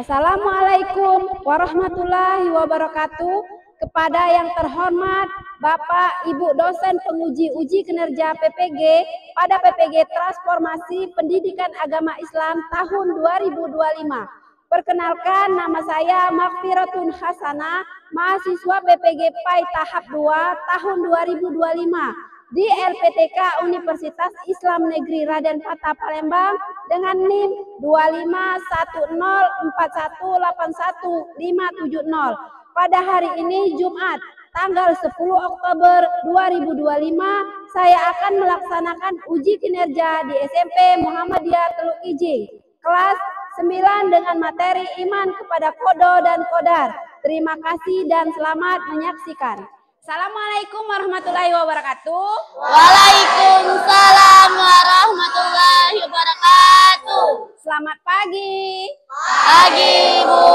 Assalamualaikum warahmatullahi wabarakatuh. Kepada yang terhormat Bapak Ibu dosen penguji uji kinerja PPG pada PPG Transformasi Pendidikan Agama Islam tahun 2025. Perkenalkan, nama saya Makfiratun Hasanah, mahasiswa PPG PAI tahap 2 tahun 2025 di LPTK Universitas Islam Negeri Raden Fatah Palembang dengan NIM 25104181570. Pada hari ini Jumat tanggal 10 Oktober 2025 saya akan melaksanakan uji kinerja di SMP Muhammadiyah Teluk Ijing kelas 9 dengan materi iman kepada kodo dan kodar. Terima kasih dan selamat menyaksikan. Assalamualaikum warahmatullahi wabarakatuh. Waalaikumsalam warahmatullahi wabarakatuh. Selamat pagi. Pagi, Bu.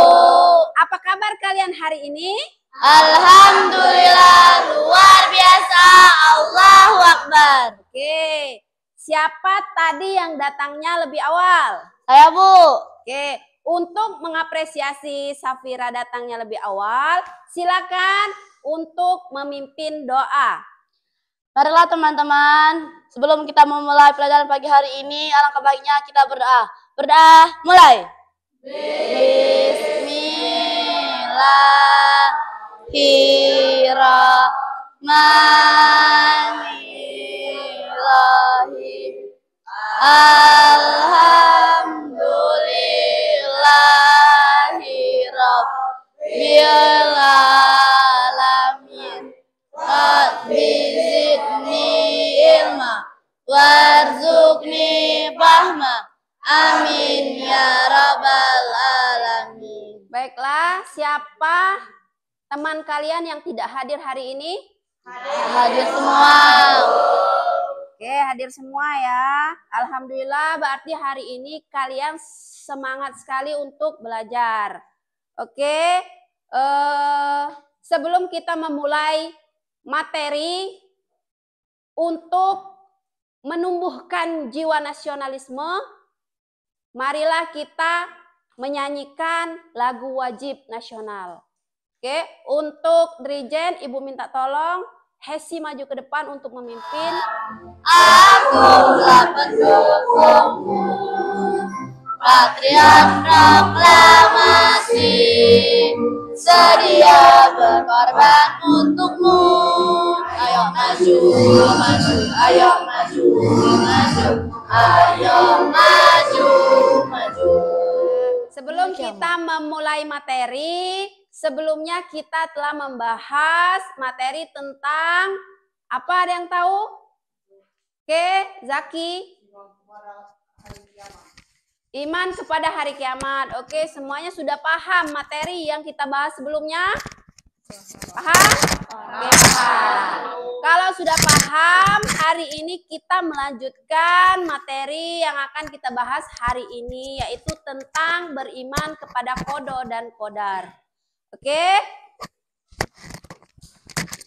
Apa kabar kalian hari ini? Alhamdulillah, luar biasa. Allahu Akbar. Oke, siapa tadi yang datangnya lebih awal? Saya, Bu. Oke, untuk mengapresiasi Safira datangnya lebih awal, silakan untuk memimpin doa. Marilah teman-teman, sebelum kita memulai pelajaran pagi hari ini, alangkah baiknya kita berdoa. Berdoa, mulai. Bismillahirrahmanirrahim. Alhamdulillahirabbil alamin. Rabbi zidni ilma warzuqni fahma. Amin ya rabbal alamin. Baiklah, siapa teman kalian yang tidak hadir hari ini? Hadir semua. Oke, hadir semua ya. Alhamdulillah, berarti hari ini kalian semangat sekali untuk belajar. Oke, sebelum kita memulai materi untuk menumbuhkan jiwa nasionalisme, marilah kita menyanyikan lagu wajib nasional. Oke, untuk Drijen, Ibu minta tolong Hesi maju ke depan untuk memimpin. Akulah pendukungmu, Patriot Proklamasi, sedia berkorban untukmu. Ayo maju, maju, ayo maju, maju, ayo maju, maju. Sebelum kita memulai materi, sebelumnya kita telah membahas materi tentang apa, ada yang tahu? Oke, Zaki. Iman kepada hari kiamat. Oke, semuanya sudah paham materi yang kita bahas sebelumnya? Paham? Oke, paham. Kalau sudah paham, hari ini kita melanjutkan materi yang akan kita bahas hari ini, yaitu tentang beriman kepada kodo dan kodar. Oke?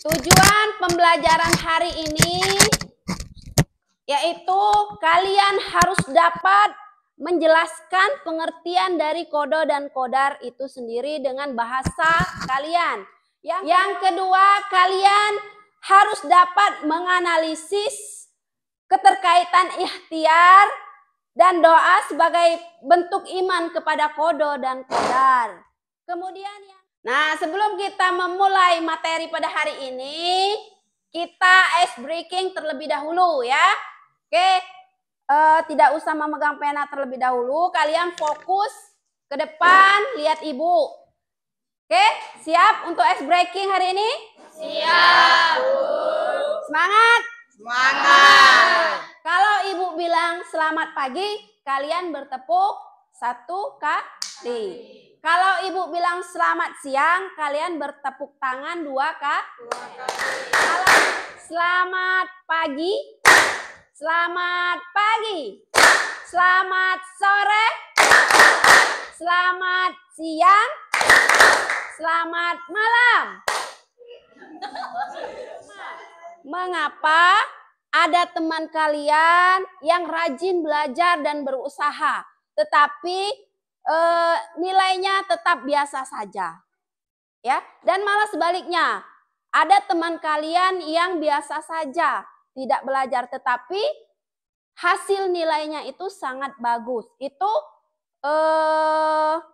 Tujuan pembelajaran hari ini yaitu kalian harus dapat menjelaskan pengertian dari kodo dan kodar itu sendiri dengan bahasa kalian. Yang kedua, kalian harus dapat menganalisis keterkaitan ikhtiar dan doa sebagai bentuk iman kepada kodo dan kodar. Kemudian, sebelum kita memulai materi pada hari ini, kita ice breaking terlebih dahulu ya. Oke, tidak usah memegang pena terlebih dahulu. Kalian fokus ke depan, lihat ibu. Oke, siap untuk ice breaking hari ini? Siap. Semangat? Semangat. Kalau ibu bilang selamat pagi, kalian bertepuk 1 kali. Kalau ibu bilang selamat siang, kalian bertepuk tangan 2 kali. Kalau selamat pagi, selamat pagi, selamat sore, selamat siang, selamat malam. Mengapa ada teman kalian yang rajin belajar dan berusaha, tetapi nilainya tetap biasa saja. Ya, dan malah sebaliknya, ada teman kalian yang biasa saja, tidak belajar tetapi hasil nilainya itu sangat bagus. Itu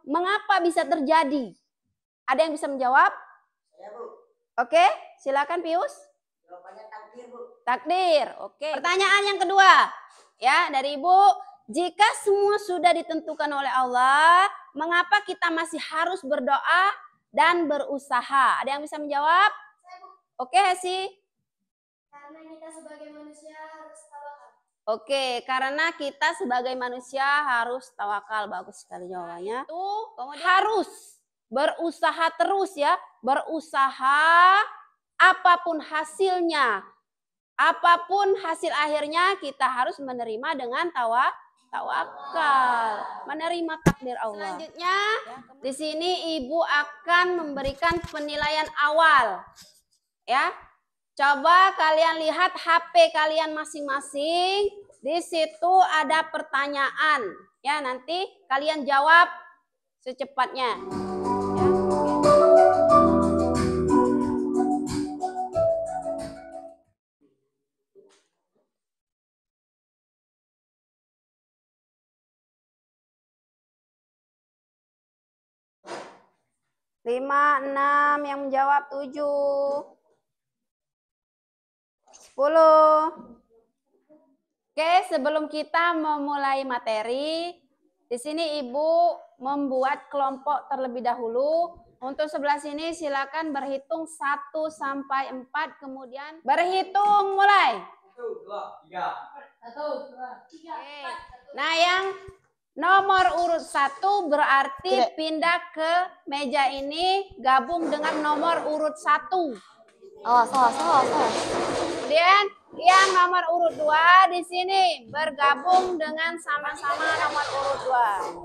mengapa bisa terjadi? Ada yang bisa menjawab? Saya, Bu. Oke, silakan Pius. Jawabannya takdir, Bu. Takdir. Oke. Pertanyaan yang kedua, ya dari Ibu. Jika semua sudah ditentukan oleh Allah, mengapa kita masih harus berdoa dan berusaha? Ada yang bisa menjawab? Oke, Hesi. Karena kita sebagai manusia harus tawakal. Oke, karena kita sebagai manusia harus tawakal. Bagus sekali jawabannya. Itu harus berusaha terus ya. Berusaha apapun hasilnya. Apapun hasil akhirnya kita harus menerima dengan tawakal, menerima takdir Allah. Selanjutnya, di sini Ibu akan memberikan penilaian awal. Ya. Coba kalian lihat HP kalian masing-masing. Di situ ada pertanyaan. Ya, nanti kalian jawab secepatnya. Ya. Lima, 6, yang menjawab 7, 10. Oke, sebelum kita memulai materi, di sini Ibu membuat kelompok terlebih dahulu. Untuk sebelah sini silakan berhitung 1 sampai 4, kemudian berhitung mulai. 1, 2, 3. 1, 2, 3. Oke. Nah, yang nomor urut 1 berarti pindah ke meja ini gabung dengan nomor urut 1. Salah. Kemudian yang nomor urut 2 di sini bergabung dengan sama-sama nomor urut 2.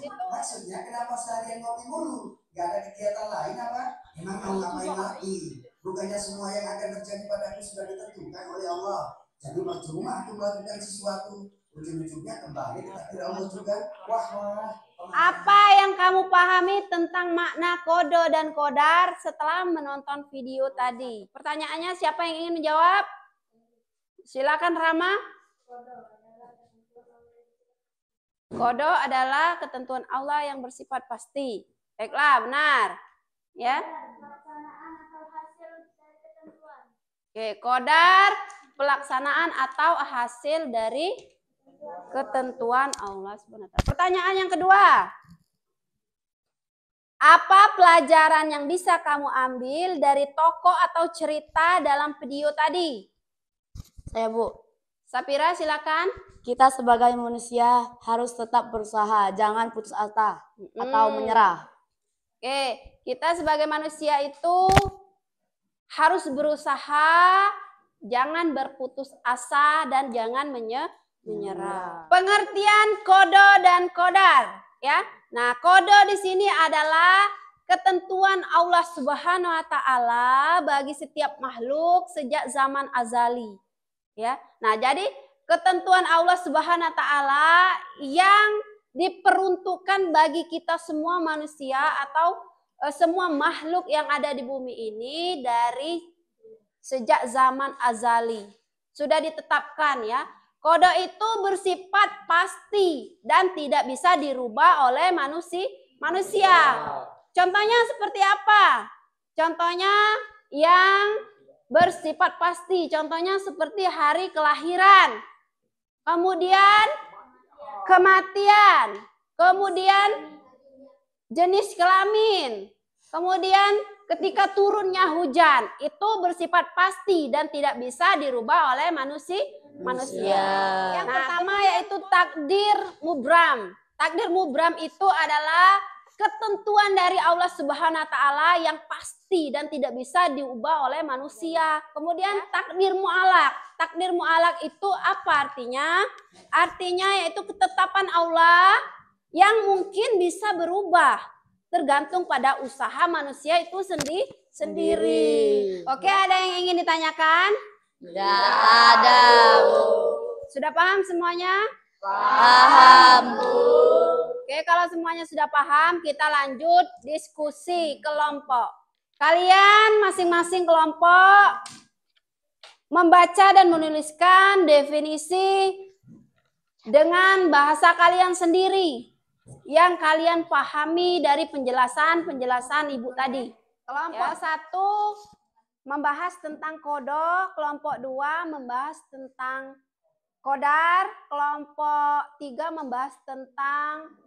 Itu maksudnya kenapa seharian ngopi mulu? Gak ada kegiatan lain apa? Emang mau ngapain lagi? Bukannya semua yang akan terjadi padaku sudah ditentukan oleh Allah. Jadi percuma aku melakukan sesuatu. Ujung-ujungnya kembali ke takdir Allah juga. Wah. apa yang kamu pahami tentang makna kodo dan kodar setelah menonton video tadi? Pertanyaannya siapa yang ingin menjawab? Silakan Rama. Kodo adalah ketentuan Allah yang bersifat pasti. Baiklah, benar. Ya. Pelaksanaan atau hasil dari ketentuan. Oke, kodar pelaksanaan atau hasil dari ketentuan Allah SWT. Pertanyaan yang kedua. Apa pelajaran yang bisa kamu ambil dari tokoh atau cerita dalam video tadi? Saya, Bu. Sapira, silakan. Kita sebagai manusia harus tetap berusaha, jangan putus asa atau menyerah. Oke, kita sebagai manusia itu harus berusaha, jangan berputus asa dan jangan menyerah. Pengertian kodo dan kodar, ya. Nah, kodo di sini adalah ketentuan Allah Subhanahu wa taala bagi setiap makhluk sejak zaman azali. Ya. Nah, jadi ketentuan Allah Subhanahu wa taala yang diperuntukkan bagi kita semua manusia atau semua makhluk yang ada di bumi ini dari sejak zaman azali. Sudah ditetapkan ya. Kodo itu bersifat pasti dan tidak bisa dirubah oleh manusia. Contohnya seperti apa? Contohnya yang bersifat pasti. Contohnya seperti hari kelahiran. Kemudian kematian. Kemudian jenis kelamin. Kemudian ketika turunnya hujan. Itu bersifat pasti dan tidak bisa dirubah oleh manusia. Yang pertama yaitu takdir mubram. Takdir mubram itu adalah ketentuan dari Allah Subhanahu wa taala yang pasti dan tidak bisa diubah oleh manusia. Kemudian takdir mu'alaq. Takdir mu'alaq itu apa artinya? Artinya yaitu ketetapan Allah yang mungkin bisa berubah tergantung pada usaha manusia itu sendiri. Oke, ada yang ingin ditanyakan? Tidak ada, Bu. Sudah paham semuanya? Paham, Bu. Oke, kalau semuanya sudah paham, kita lanjut diskusi kelompok. Kalian masing-masing kelompok membaca dan menuliskan definisi dengan bahasa kalian sendiri yang kalian pahami dari penjelasan Ibu tadi. Kelompok 1 membahas tentang kodok, kelompok 2 membahas tentang kodar, kelompok 3 membahas tentang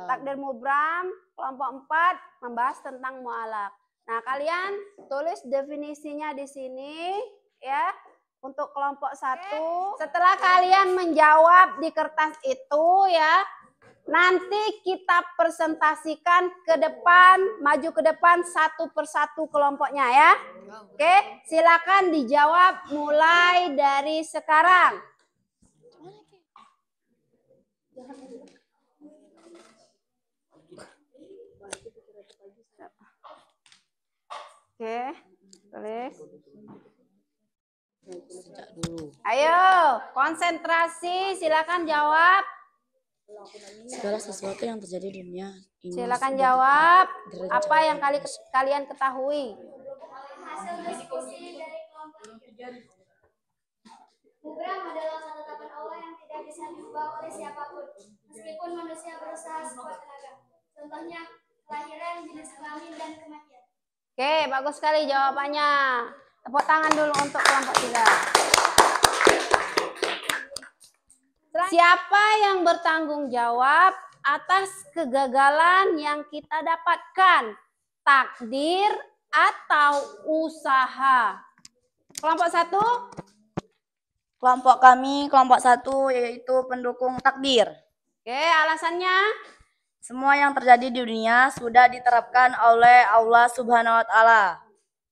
takdir mubram, kelompok 4 membahas tentang mu'alaf. Nah, kalian tulis definisinya di sini ya untuk kelompok 1. Setelah kalian menjawab di kertas itu ya, nanti kita presentasikan ke depan, maju ke depan satu persatu kelompoknya ya. Oke, silakan dijawab mulai dari sekarang. Oke, tulis. Ayo, konsentrasi, silakan jawab. Segala sesuatu yang terjadi di dunia ini. Silakan jawab apa yang kalian ketahui. Hasil diskusi dari kelompok Mubram adalah ketetapan Allah yang tidak bisa diubah oleh siapapun, meskipun manusia berusaha sekuat tenaga. Contohnya, kelahiran, jenis kelamin, dan kematian. Oke, bagus sekali jawabannya. Tepuk tangan dulu untuk kelompok 3. Siapa yang bertanggung jawab atas kegagalan yang kita dapatkan? Takdir atau usaha? Kelompok 1? Kelompok kami, kelompok 1 yaitu pendukung takdir. Oke, alasannya? Semua yang terjadi di dunia sudah diterapkan oleh Allah Subhanahu wa Ta'ala.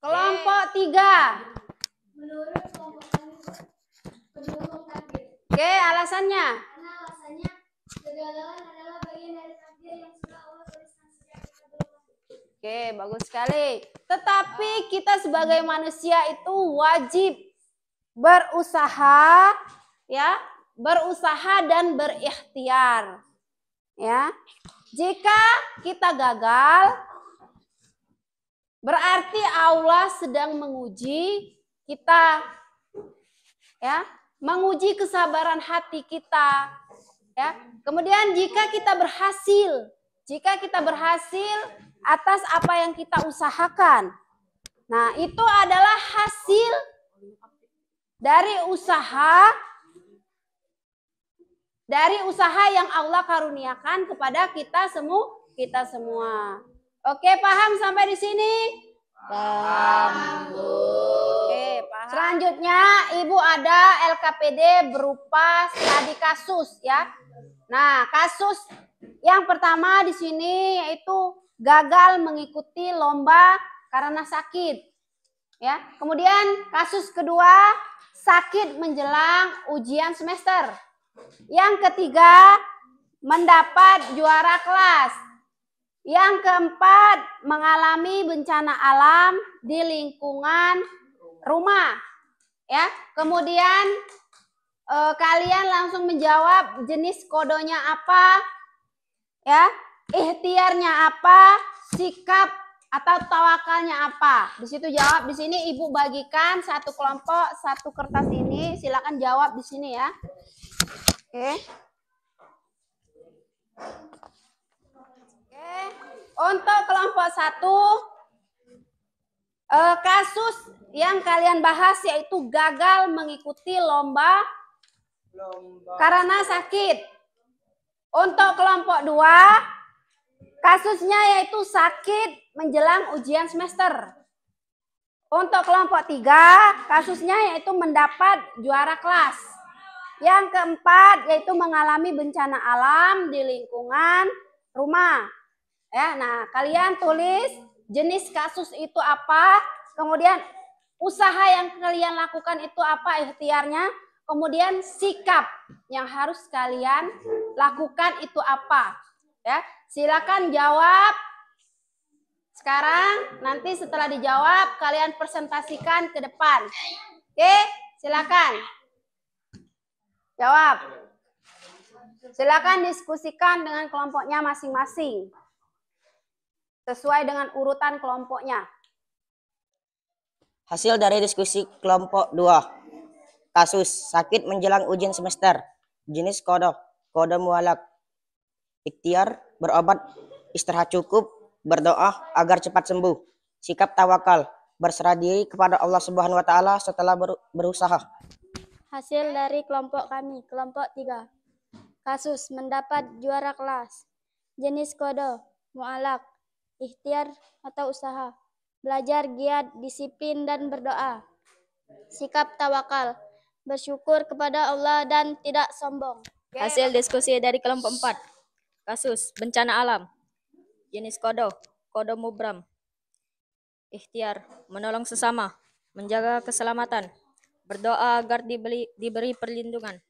Kelompok 3. Menurut kelompok kami, pendukung takdir. Oke, alasannya? Karena alasannya, kegagalan adalah bagian dari takdir yang sudah Allah tuliskan sejak kita belum lahir. Oke, bagus sekali. Tetapi kita sebagai manusia itu wajib berusaha ya, berusaha dan berikhtiar. Ya. Jika kita gagal, berarti Allah sedang menguji kita. Ya, menguji kesabaran hati kita. Ya. Kemudian jika kita berhasil atas apa yang kita usahakan. Nah, itu adalah hasil dari usaha yang Allah karuniakan kepada kita semua. Oke, paham sampai di sini? Paham, Bu. Oke, paham. Selanjutnya, Ibu ada LKPD berupa studi kasus ya. Nah, kasus yang pertama di sini yaitu gagal mengikuti lomba karena sakit. Ya. Kemudian kasus kedua, sakit menjelang ujian semester. Yang ketiga, mendapat juara kelas. Yang keempat, mengalami bencana alam di lingkungan rumah. Ya, kemudian kalian langsung menjawab jenis kodonya apa, ya, ikhtiarnya apa, sikap atau tawakalnya apa. Di situ jawab. Di sini Ibu bagikan satu kelompok satu kertas ini. Silakan jawab di sini ya. Oke. Oke. Untuk kelompok 1, kasus yang kalian bahas yaitu gagal mengikuti lomba karena sakit. Untuk kelompok 2, kasusnya yaitu sakit menjelang ujian semester. Untuk kelompok 3, kasusnya yaitu mendapat juara kelas. Yang keempat yaitu mengalami bencana alam di lingkungan rumah. Ya, nah kalian tulis jenis kasus itu apa, kemudian usaha yang kalian lakukan itu apa ikhtiarnya, kemudian sikap yang harus kalian lakukan itu apa. Ya, silakan jawab. Sekarang nanti setelah dijawab kalian presentasikan ke depan. Oke, silakan. Jawab. Silakan diskusikan dengan kelompoknya masing-masing. Sesuai dengan urutan kelompoknya. Hasil dari diskusi kelompok 2. Kasus sakit menjelang ujian semester. Jenis kode, kode mualak. Ikhtiar, berobat, istirahat cukup, berdoa agar cepat sembuh. Sikap tawakal, berserah diri kepada Allah Subhanahu wa taala setelah berusaha. Hasil dari kelompok kami, kelompok 3. Kasus mendapat juara kelas. Jenis kode, mualak, ikhtiar atau usaha. Belajar giat, disiplin dan berdoa. Sikap tawakal, bersyukur kepada Allah dan tidak sombong. Hasil diskusi dari kelompok 4. Kasus bencana alam. Jenis kode, kode mubram. Ikhtiar, menolong sesama, menjaga keselamatan, berdoa agar diberi perlindungan.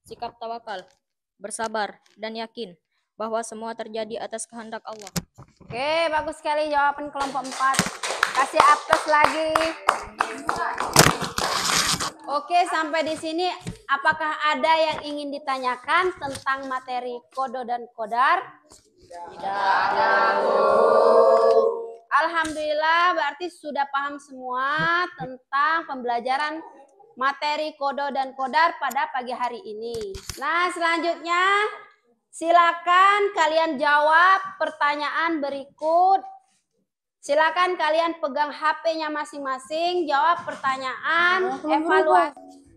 Sikap tawakal, bersabar dan yakin bahwa semua terjadi atas kehendak Allah. Oke, bagus sekali jawaban kelompok 4. Kasih aplaus lagi. Oke, sampai di sini apakah ada yang ingin ditanyakan tentang materi kode dan kodar? Tidak. Alhamdulillah, berarti sudah paham semua tentang pembelajaran materi kode dan kodar pada pagi hari ini. Nah, selanjutnya silakan kalian jawab pertanyaan berikut. Silakan kalian pegang HP-nya masing-masing, jawab pertanyaan, evaluasi.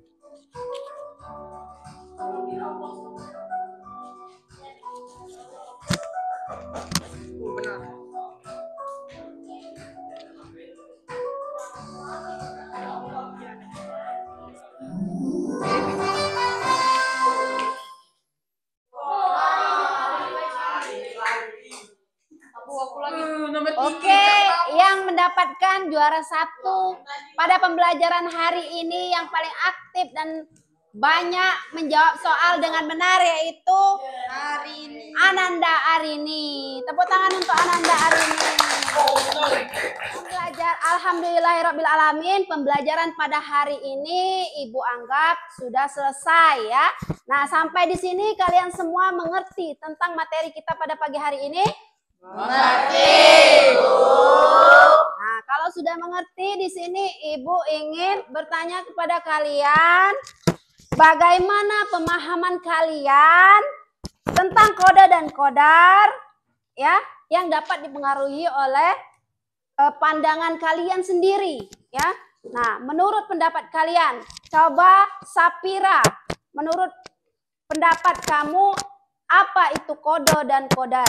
Oke, yang mendapatkan juara 1 pada pembelajaran hari ini yang paling aktif dan banyak menjawab soal dengan benar yaitu Ananda Arini. Tepuk tangan untuk Ananda Arini. Alhamdulillahirrabbilalamin, pembelajaran pada hari ini Ibu anggap sudah selesai ya. Nah, sampai di sini kalian semua mengerti tentang materi kita pada pagi hari ini? Mengerti, Bu. Nah, kalau sudah mengerti di sini Ibu ingin bertanya kepada kalian, bagaimana pemahaman kalian tentang kode dan kodar ya yang dapat dipengaruhi oleh pandangan kalian sendiri ya. Nah, menurut pendapat kalian, coba Sapira, menurut pendapat kamu apa itu kode dan kodar?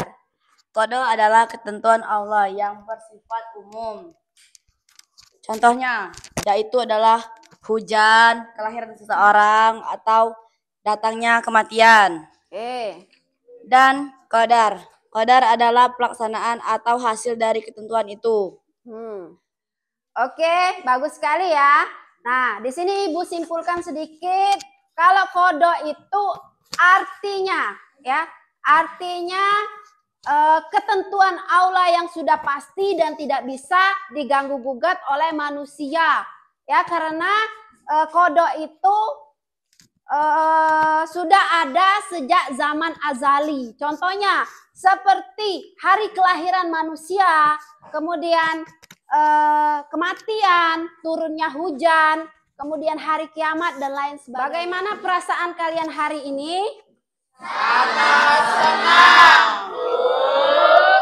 Kode adalah ketentuan Allah yang bersifat umum. Contohnya, yaitu adalah hujan, kelahiran seseorang, atau datangnya kematian. Dan qadar. Qadar adalah pelaksanaan atau hasil dari ketentuan itu. Oke, bagus sekali ya. Nah, di sini Ibu simpulkan sedikit. Kalau kode itu artinya ya, artinya ketentuan Allah yang sudah pasti dan tidak bisa diganggu gugat oleh manusia ya, karena kode itu sudah ada sejak zaman azali. Contohnya seperti hari kelahiran manusia, kemudian kematian, turunnya hujan, kemudian hari kiamat dan lain sebagainya. Bagaimana perasaan kalian hari ini? Sangat senang.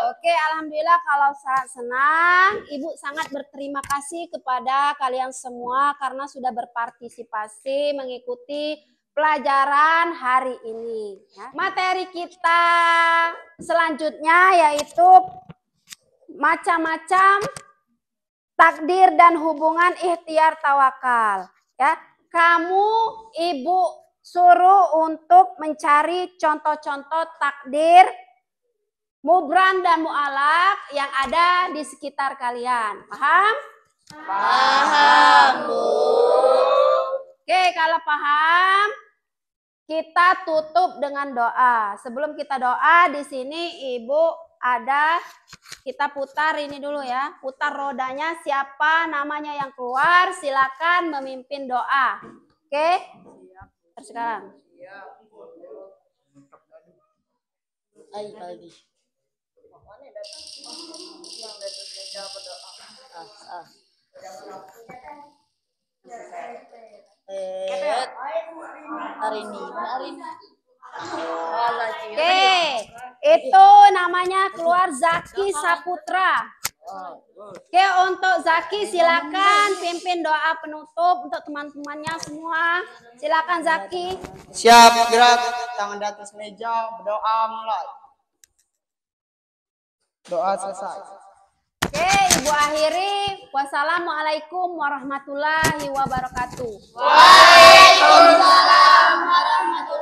Oke, alhamdulillah kalau sangat senang. Ibu sangat berterima kasih kepada kalian semua karena sudah berpartisipasi mengikuti pelajaran hari ini. Materi kita selanjutnya yaitu macam-macam takdir dan hubungan ikhtiar tawakal. Ya, kamu Ibu suruh untuk mencari contoh-contoh takdir, mubram dan mu'alak yang ada di sekitar kalian. Paham? Paham, Bu. Oke, kalau paham, kita tutup dengan doa. Sebelum kita doa, di sini Ibu ada, kita putar ini dulu ya. Putar rodanya, siapa namanya yang keluar, silakan memimpin doa. Oke? Sekarang. Ai kali. Hari ini. Oke, itu namanya keluar Zaki Saputra. Oke, untuk Zaki silakan pimpin doa penutup untuk teman-temannya semua. Silakan Zaki. Siap, gerak. Tangan di atas meja, berdoa mulai. Doa selesai. Oke, Ibu akhiri. Wassalamualaikum warahmatullahi wabarakatuh. Waalaikumsalam warahmatullahi